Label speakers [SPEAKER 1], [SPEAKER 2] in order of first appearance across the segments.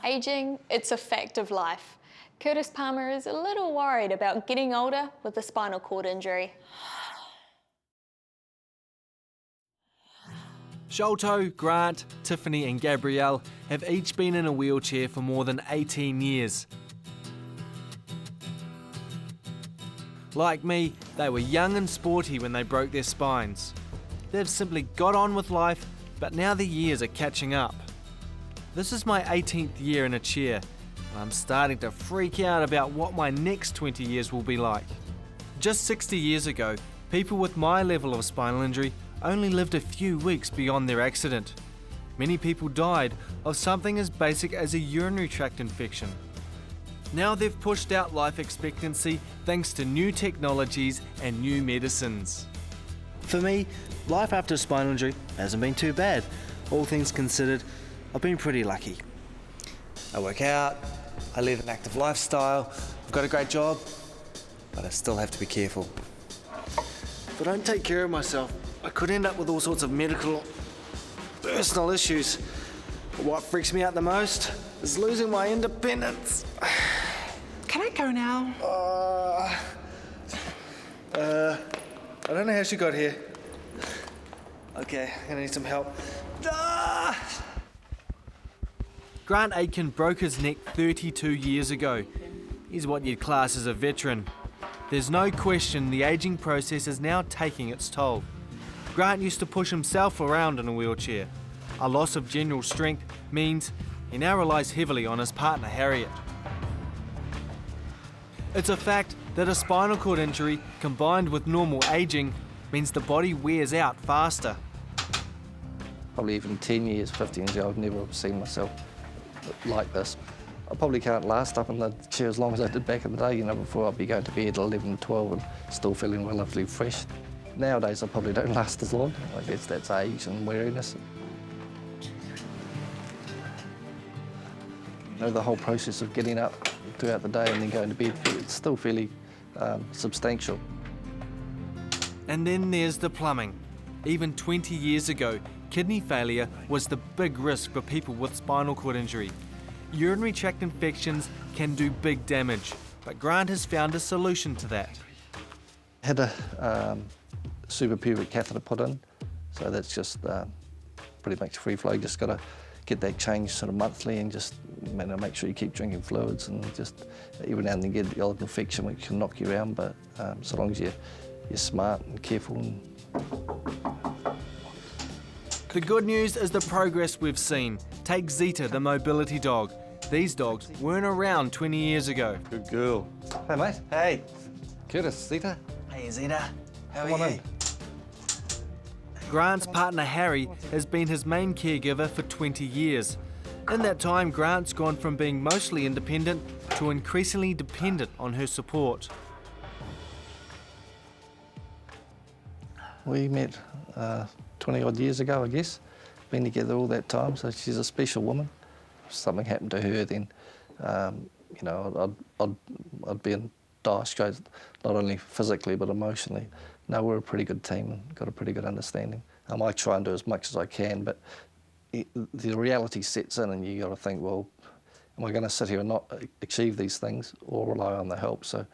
[SPEAKER 1] Ageing, it's a fact of life. Curtis Palmer is a little worried about getting older with a spinal cord injury.
[SPEAKER 2] Sholto, Grant, Tiffany and Gabrielle have each been in a wheelchair for more than 18 years. Like me, they were young and sporty when they broke their spines. They've simply got on with life, but now the years are catching up. This is my 18th year in a chair, and I'm starting to freak out about what my next 20 years will be like. Just 60 years ago, people with my level of spinal injury only lived a few weeks beyond their accident. Many people died of something as basic as a urinary tract infection. Now they've pushed out life expectancy thanks to new technologies and new medicines.
[SPEAKER 3] For me, life after spinal injury hasn't been too bad. All things considered, I've been pretty lucky. I work out, I live an active lifestyle, I've got a great job, but I still have to be careful. If I don't take care of myself, I could end up with all sorts of medical or personal issues. But what freaks me out the most is losing my independence.
[SPEAKER 4] Can I go now?
[SPEAKER 3] I don't know how she got here. Okay, I'm gonna need some help.
[SPEAKER 2] Grant Aitken broke his neck 32 years ago. He's what you'd class as a veteran. There's no question the ageing process is now taking its toll. Grant used to push himself around in a wheelchair. A loss of general strength means he now relies heavily on his partner Harriet. It's a fact that a spinal cord injury combined with normal ageing means the body wears out faster.
[SPEAKER 5] Probably even 10 years, 15 years ago, I've never seen myself like this. I probably can't last up in the chair as long as I did back in the day, before I'd be going to bed at 11, 12 and still feeling relatively fresh. Nowadays, I probably don't last as long. I guess that's age and weariness. The whole process of getting up throughout the day and then going to bed, it's still fairly substantial.
[SPEAKER 2] And then there's the plumbing. Even 20 years ago, kidney failure was the big risk for people with spinal cord injury. Urinary tract infections can do big damage, but Grant has found a solution to that.
[SPEAKER 5] Had a suprapubic catheter put in, so that's just pretty much free flow. You just got to get that changed sort of monthly and just make sure you keep drinking fluids and just every now and then get the old infection which can knock you around, but so long as you're smart and careful.
[SPEAKER 2] The good news is the progress we've seen. Take Zeta, the mobility dog. These dogs weren't around 20 years ago.
[SPEAKER 3] Good girl.
[SPEAKER 5] Hey, mate.
[SPEAKER 3] Hey.
[SPEAKER 5] Curtis, Zeta.
[SPEAKER 3] Hey, Zeta. How
[SPEAKER 5] Come
[SPEAKER 3] are
[SPEAKER 5] on
[SPEAKER 3] you?
[SPEAKER 2] Grant's partner Harry has been his main caregiver for 20 years. In that time, Grant's gone from being mostly independent to increasingly dependent on her support.
[SPEAKER 5] We met 20 odd years ago, I guess. Been together all that time, so she's a special woman. If something happened to her, then I'd be in dire straits, not only physically but emotionally. No, we're a pretty good team and got a pretty good understanding. I try and do as much as I can, but the reality sets in and you got to think, well, am I going to sit here and not achieve these things or rely on the help? So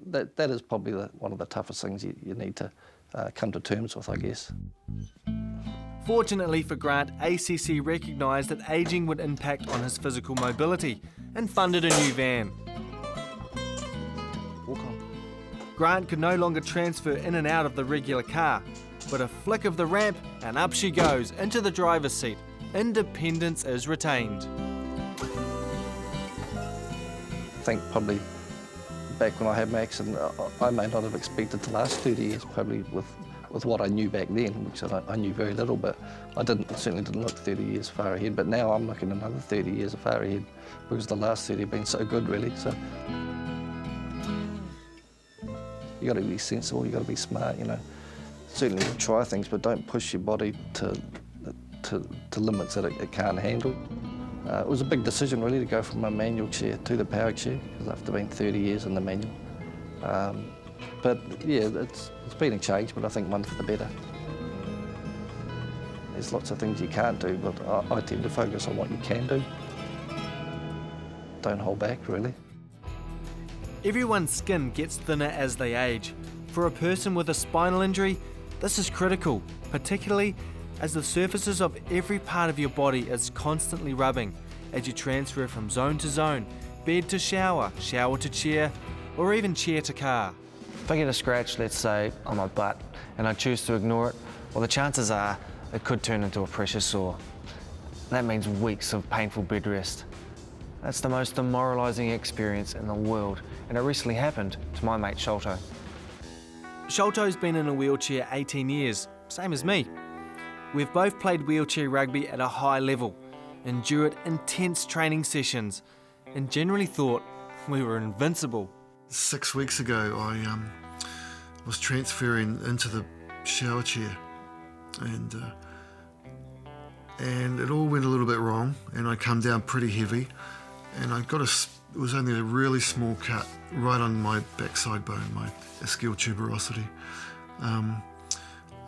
[SPEAKER 5] that is probably one of the toughest things you need to come to terms with, I guess.
[SPEAKER 2] Fortunately for Grant, ACC recognised that ageing would impact on his physical mobility and funded a new van.
[SPEAKER 3] Walk on.
[SPEAKER 2] Grant could no longer transfer in and out of the regular car, but a flick of the ramp and up she goes into the driver's seat. Independence is retained.
[SPEAKER 5] I think probably back when I had my accident, I may not have expected to last 30 years, probably with what I knew back then, which I knew very little, but I certainly didn't look 30 years far ahead. But now I'm looking another 30 years far ahead because the last 30 have been so good, really. So you got to be sensible, you got to be smart, Certainly try things, but don't push your body to limits that it can't handle. It was a big decision, really, to go from a manual chair to the power chair, because after being 30 years in the manual. But yeah, it's been a change, but I think one for the better. There's lots of things you can't do, but I tend to focus on what you can do. don't hold back really.
[SPEAKER 2] Everyone's skin gets thinner as they age. For a person with a spinal injury, this is critical, particularly as the surfaces of every part of your body is constantly rubbing as you transfer from zone to zone, bed to shower, shower to chair, or even chair to car.
[SPEAKER 3] If I get a scratch, let's say, on my butt, and I choose to ignore it, well, the chances are it could turn into a pressure sore. That means weeks of painful bed rest. That's the most demoralising experience in the world, and it recently happened to my mate Sholto.
[SPEAKER 2] Sholto's been in a wheelchair 18 years, same as me. We've both played wheelchair rugby at a high level, endured intense training sessions, and generally thought we were invincible.
[SPEAKER 6] 6 weeks ago, I was transferring into the shower chair, and it all went a little bit wrong, and I come down pretty heavy, and it was only a really small cut right on my backside bone, my ischial tuberosity,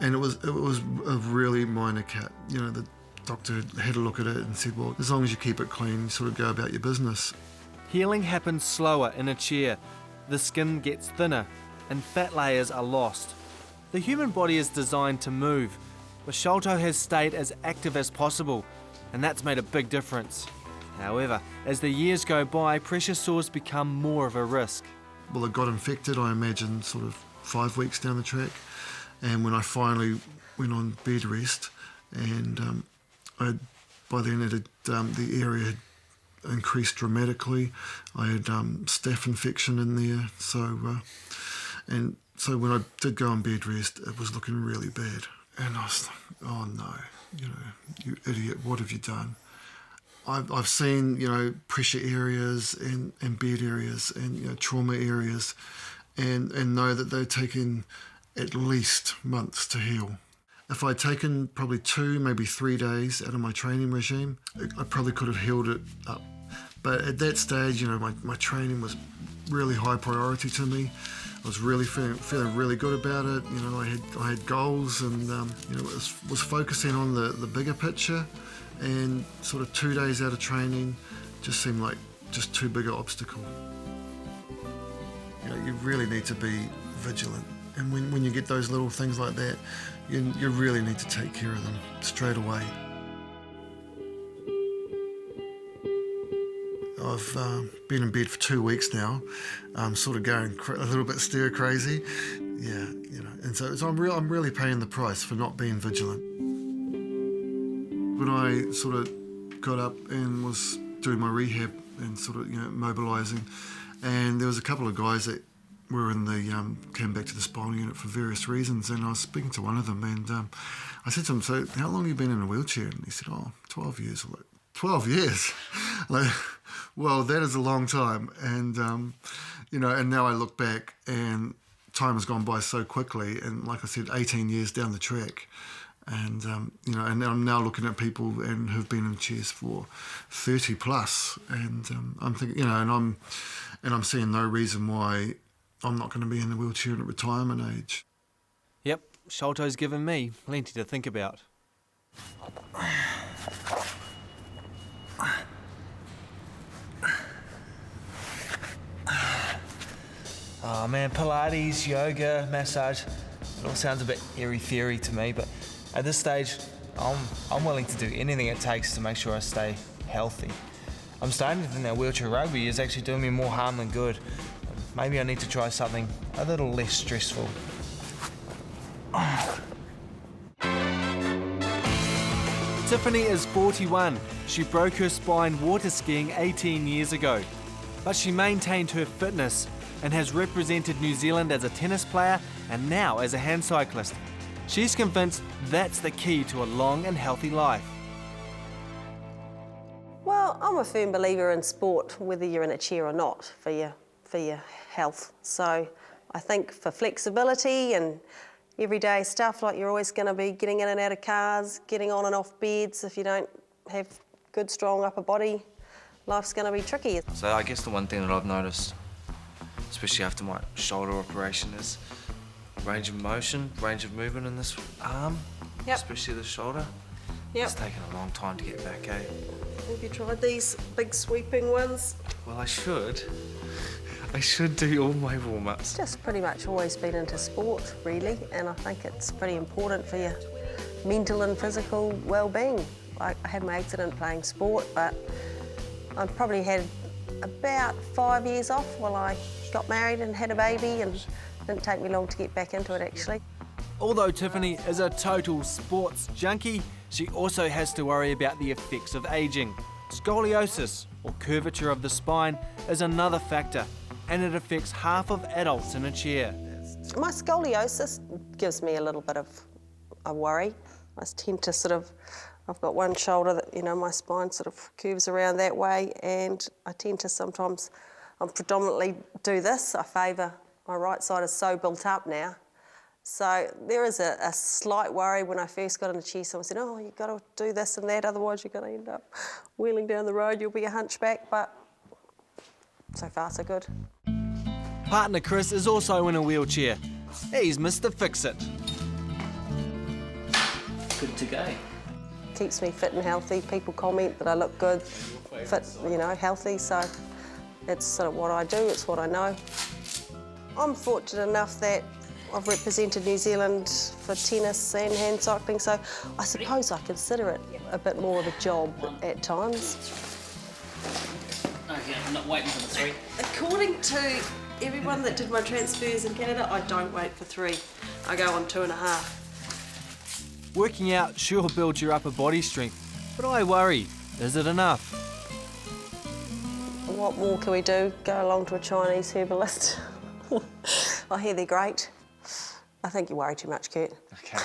[SPEAKER 6] and it was a really minor cut. You know, the doctor had a look at it and said, well, as long as you keep it clean, you sort of go about your business.
[SPEAKER 2] Healing happens slower in a chair. The skin gets thinner and fat layers are lost. The human body is designed to move, but Sholto has stayed as active as possible, and that's made a big difference. However, as the years go by, pressure sores become more of a risk.
[SPEAKER 6] Well, it got infected, I imagine, sort of 5 weeks down the track, and when I finally went on bed rest, and by then the area had increased dramatically. I had staph infection in there, so when I did go on bed rest, it was looking really bad, and I was like, oh no, you idiot, what have you done? I've seen pressure areas and bed areas and trauma areas, and know that they're taking at least months to heal. If I'd taken probably 2, maybe 3 days out of my training regime, I probably could have healed it up. But at that stage, my training was really high priority to me. I was really feeling really good about it. I had goals, and was focusing on the bigger picture. And sort of 2 days out of training just seemed like just too big an obstacle. You really need to be vigilant. And when you get those little things like that, you really need to take care of them straight away. I've been in bed for 2 weeks now. I'm sort of going a little bit stir crazy. Yeah, and so I'm really paying the price for not being vigilant. When I sort of got up and was doing my rehab and sort of mobilising, and there was a couple of guys that were in the came back to the spinal unit for various reasons, and I was speaking to one of them, and I said to him, so how long have you been in a wheelchair? And he said, 12 years. I'm like, 12 years? Like, well, that is a long time. And, and now I look back and time has gone by so quickly, and like I said, 18 years down the track. And, and I'm now looking at people who've been in chairs for 30 plus, and I'm thinking, and I'm seeing no reason why I'm not going to be in the wheelchair at retirement age.
[SPEAKER 2] Yep, Sholto's given me plenty to think about.
[SPEAKER 3] Oh man, Pilates, yoga, massage, it all sounds a bit airy-fairy to me, but at this stage, I'm willing to do anything it takes to make sure I stay healthy. I'm starting to think that wheelchair rugby is actually doing me more harm than good. Maybe I need to try something a little less stressful.
[SPEAKER 2] Tiffany is 41. She broke her spine water skiing 18 years ago. But she maintained her fitness and has represented New Zealand as a tennis player and now as a hand cyclist. She's convinced that's the key to a long and healthy life.
[SPEAKER 7] Well, I'm a firm believer in sport, whether you're in a chair or not, for your health. So I think for flexibility and everyday stuff, like you're always going to be getting in and out of cars, getting on and off beds. If you don't have good, strong upper body, life's going to be tricky.
[SPEAKER 3] So I guess the one thing that I've noticed, especially after my shoulder operation, is range of motion, range of movement in this arm,
[SPEAKER 7] Yep.
[SPEAKER 3] especially the shoulder.
[SPEAKER 7] Yep.
[SPEAKER 3] It's taken a long time to get back, eh?
[SPEAKER 7] Have you tried these big sweeping ones?
[SPEAKER 3] Well, I should. I should do all my warm-ups.
[SPEAKER 7] Just pretty much always been into sport, really, and I think it's pretty important for your mental and physical well-being. I had my accident playing sport, but I probably had about 5 years off while I got married and had a baby, and it didn't take me long to get back into it, actually.
[SPEAKER 2] Although Tiffany is a total sports junkie, she also has to worry about the effects of ageing. Scoliosis, or curvature of the spine, is another factor, and it affects half of adults in a chair.
[SPEAKER 7] My scoliosis gives me a little bit of a worry. I tend to I've got one shoulder that, my spine sort of curves around that way, and I tend to sometimes, I predominantly do this. I favour, my right side is so built up now. So there is a slight worry when I first got in the chair. Someone said, oh, you've got to do this and that, otherwise you're going to end up wheeling down the road, you'll be a hunchback, but so far so good.
[SPEAKER 2] Partner Chris is also in a wheelchair. He's Mr. Fix-It.
[SPEAKER 8] Good to go.
[SPEAKER 7] Keeps me fit and healthy. People comment that I look good, fit, healthy, so it's sort of what I do, it's what I know. I'm fortunate enough that I've represented New Zealand for tennis and hand cycling, so I suppose I consider it a bit more of a job at times.
[SPEAKER 8] Okay, I'm not waiting for the 3.
[SPEAKER 7] According to everyone that did my transfers in Canada, I don't wait for 3. I go on 2.5.
[SPEAKER 2] Working out sure builds your upper body strength, but I worry, is it enough?
[SPEAKER 7] What more can we do? Go along to a Chinese herbalist. I hear they're great. I think you worry too much, Kurt.
[SPEAKER 3] Okay.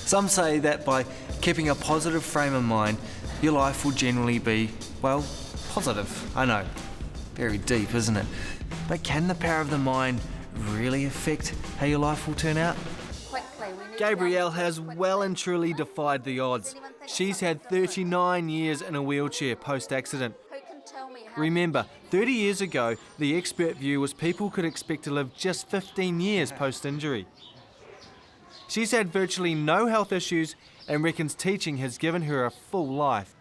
[SPEAKER 2] Some say that by keeping a positive frame of mind, your life will generally be, well, positive. I know, very deep, isn't it? But can the power of the mind really affect how your life will turn out? Gabrielle has well and truly defied the odds. She's had 39 years in a wheelchair post-accident. Remember, 30 years ago, the expert view was people could expect to live just 15 years post-injury. She's had virtually no health issues and reckons teaching has given her a full life.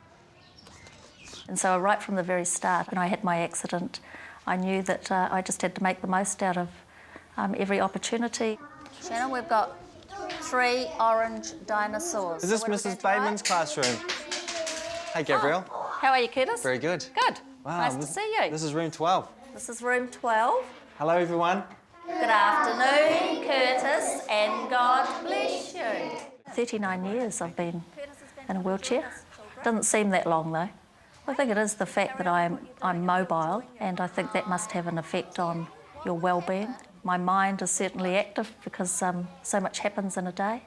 [SPEAKER 9] And so right from the very start, when I had my accident, I knew that I just had to make the most out of every opportunity.
[SPEAKER 10] Shannon, we've got 3 orange dinosaurs.
[SPEAKER 3] Is this Mrs. Bateman's classroom? Hey, Gabrielle.
[SPEAKER 9] How are you, Curtis?
[SPEAKER 3] Very good.
[SPEAKER 9] Good.
[SPEAKER 3] Wow,
[SPEAKER 9] Nice to see you.
[SPEAKER 3] This is room 12.
[SPEAKER 9] This is room 12.
[SPEAKER 3] Hello, everyone.
[SPEAKER 9] Good afternoon, Curtis, and God bless you. 39 years I've been in a wheelchair. Doesn't seem that long, though. I think it is the fact that I'm mobile, and I think that must have an effect on your well-being. My mind is certainly active because so much happens in a day,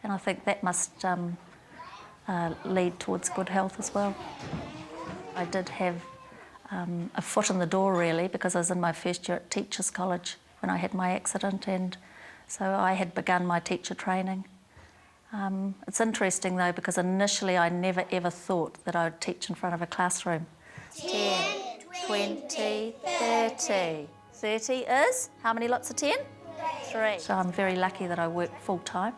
[SPEAKER 9] and I think that must lead towards good health as well. I did have a foot in the door, really, because I was in my first year at Teachers College when I had my accident, and so I had begun my teacher training. It's interesting, though, because initially I never ever thought that I would teach in front of a classroom. 10, 20, 30. 30 is? How many lots of 10? 3. So I'm very lucky that I work full-time.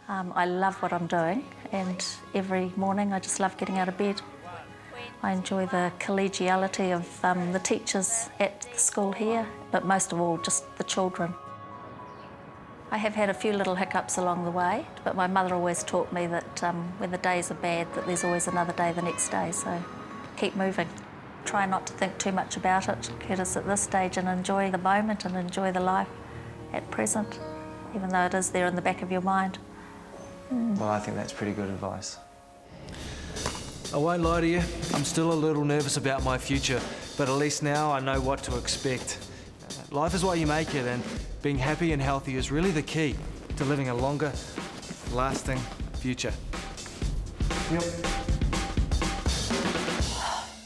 [SPEAKER 9] I love what I'm doing, and every morning I just love getting out of bed. I enjoy the collegiality of the teachers at the school here, but most of all, just the children. I have had a few little hiccups along the way, but my mother always taught me that when the days are bad, that there's always another day the next day, so keep moving. Try not to think too much about it, Curtis, at this stage, and enjoy the moment and enjoy the life at present, even though it is there in the back of your mind.
[SPEAKER 3] Well, I think that's pretty good advice.
[SPEAKER 2] I won't lie to you, I'm still a little nervous about my future, but at least now I know what to expect. Life is what you make it, and being happy and healthy is really the key to living a longer, lasting future.
[SPEAKER 3] Yep.